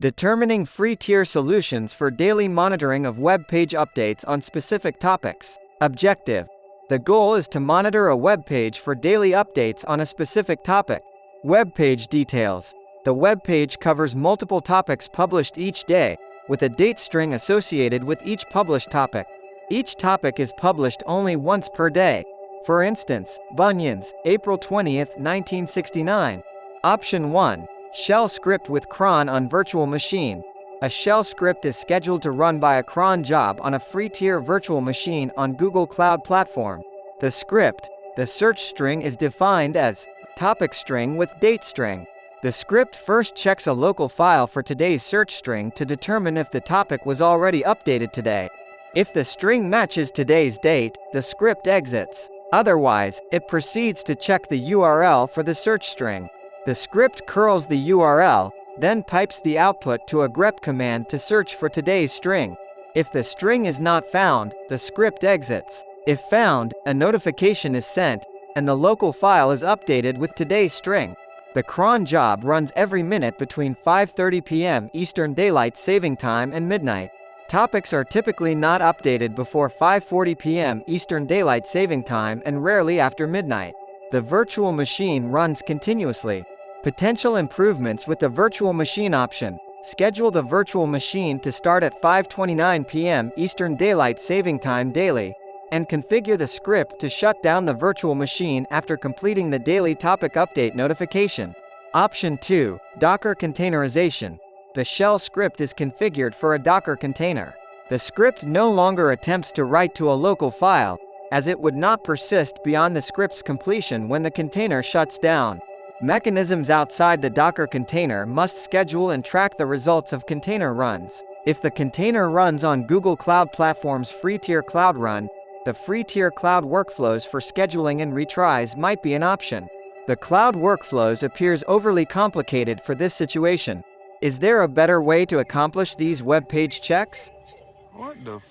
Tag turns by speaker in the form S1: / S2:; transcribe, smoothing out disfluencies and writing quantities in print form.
S1: Determining free tier solutions for daily monitoring of web page updates on specific topics. Objective. The goal is to monitor a web page for daily updates on a specific topic. Web page details. The web page covers multiple topics published each day, with a date string associated with each published topic. Each topic is published only once per day. For instance, Bunions, April 20th, 1969. Option 1. Shell script with cron on virtual machine. A shell script is scheduled to run by a cron job on a free tier virtual machine on Google Cloud Platform. The script, the search string, is defined as topic string with date string. The script first checks a local file for today's search string to determine if the topic was already updated today. If the string matches today's date, the script exits. Otherwise, it proceeds to check the URL for the search string. The script curls the URL, then pipes the output to a grep command to search for today's string. If the string is not found, the script exits. If found, a notification is sent, and the local file is updated with today's string. The cron job runs every minute between 5:30 p.m. Eastern Daylight Saving Time and midnight. Topics are typically not updated before 5:40 p.m. Eastern Daylight Saving Time and rarely after midnight. The virtual machine runs continuously. Potential improvements with the virtual machine option. Schedule the virtual machine to start at 5:29 p.m. Eastern Daylight Saving Time daily, and configure the script to shut down the virtual machine after completing the daily topic update notification. Option 2. Docker containerization. The shell script is configured for a Docker container. The script no longer attempts to write to a local file, as it would not persist beyond the script's completion when the container shuts down. Mechanisms outside the Docker container must schedule and track the results of container runs. If the container runs on Google Cloud Platform's free tier Cloud Run, the free tier cloud workflows for scheduling and retries might be an option. The cloud workflows appears overly complicated for this situation. Is there a better way to accomplish these web page checks?
S2: What the f